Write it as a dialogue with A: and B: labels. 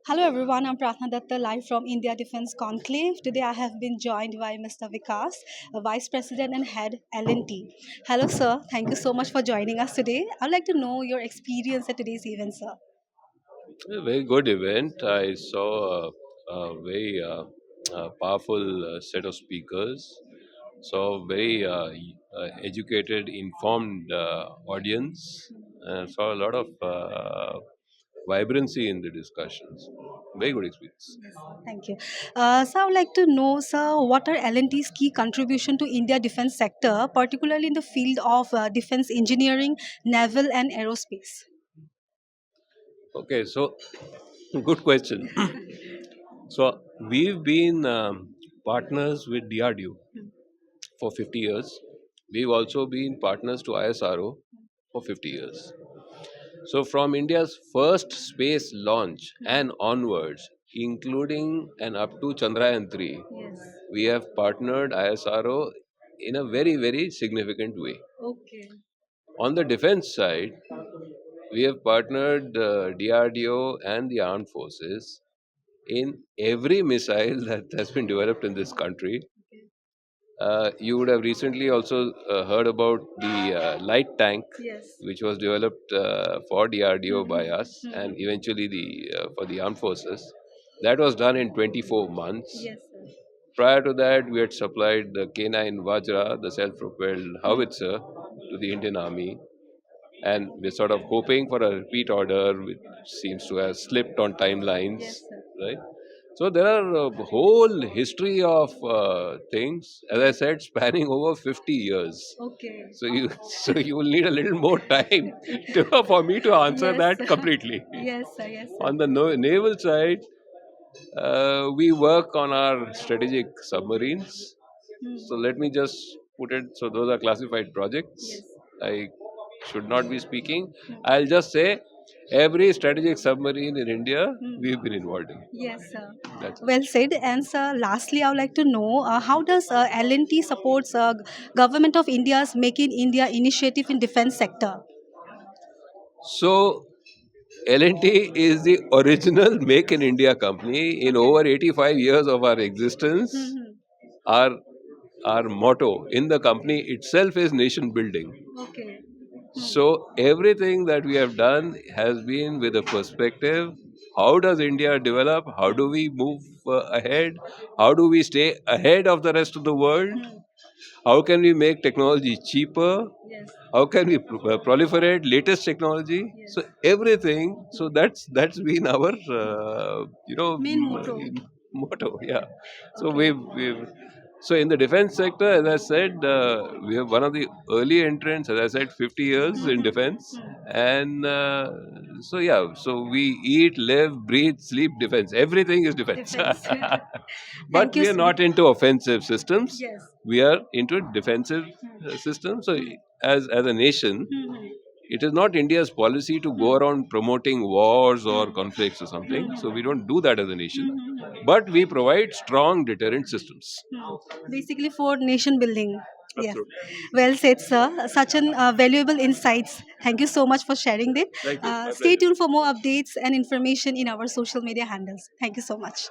A: Hello everyone, I'm Pratna Datta live from India Defence Conclave. Today I have been joined by Mr. Vikas, Vice President and Head L&T. Hello sir, thank you so much for joining us today. I'd like to know your experience at today's event, sir.
B: A very good event. I saw a very powerful set of speakers. Saw very educated, informed audience, and saw a lot of vibrancy in the discussions. Very good experience.
A: Yes, sir. Thank you. So I would like to know, sir, what are L&T's key contribution to India defense sector, particularly in the field of defense engineering, naval and aerospace?
B: Okay, so good question. So we've been partners with DRDO for 50 years. We've also been partners to ISRO for 50 years. So, from India's first space launch and onwards, including and up to Chandrayaan 3,
A: Yes.
B: we have partnered ISRO in a very, very significant way.
A: Okay.
B: On the defense side, we have partnered DRDO and the armed forces in every missile that has been developed in this country. You would have recently also heard about the light tank,
A: Yes.
B: which was developed for DRDO by
A: Mm-hmm.
B: us, and eventually for the armed forces. That was done in 24 months.
A: Yes, sir.
B: Prior to that, we had supplied the K9 Vajra, the self-propelled howitzer, to the Indian Army, and we're sort of hoping for a repeat order, which seems to have slipped on timelines,
A: Yes, sir.
B: right? So there are a whole history of things, as I said, spanning over 50 years.
A: Okay.
B: So you so you will need a little more time for me to answer
A: Yes,
B: that
A: sir.
B: completely.
A: Yes, sir. Yes, sir.
B: On the naval side, we work on our strategic submarines. So let me just put it. So those are classified projects.
A: Yes.
B: I should not be speaking. I'll just say every strategic submarine in India we've been involved in.
A: Yes, sir.
B: That's it.
A: Well said. And sir, lastly, I would like to know how does L&T supports Government of India's Make in India initiative in defense sector?
B: So L&T is the original Make in India company. In over 85 years of our existence,
A: Mm-hmm.
B: our our motto in the company itself is nation building.
A: Okay.
B: So everything that we have done has been with a perspective. How does India develop? How do we move ahead? How do we stay ahead of the rest of the world? How can we make technology cheaper?
A: Yes.
B: How can we proliferate latest technology? So everything. So that's been our
A: Main motto.
B: motto. Yeah. So
A: Okay.
B: we've so in the defense sector, as I said, we have one of the early entrants. As I said, 50 years in defense, and so yeah. So we eat, live, breathe, sleep defense. Everything is defense.
A: Defense.
B: But
A: Thank you.
B: we are not into offensive systems.
A: Yes.
B: We are into defensive systems. So as a nation, it is not India's policy to go around promoting wars or conflicts or something. So we don't do that as a nation. But we provide strong deterrent systems.
A: Basically for nation building. Yes.
B: Absolutely.
A: Well said, sir. Such an valuable insights. Thank you so much for sharing it.
B: Thank you. My
A: Stay
B: pleasure.
A: tuned for more updates and information in our social media handles. Thank you so much.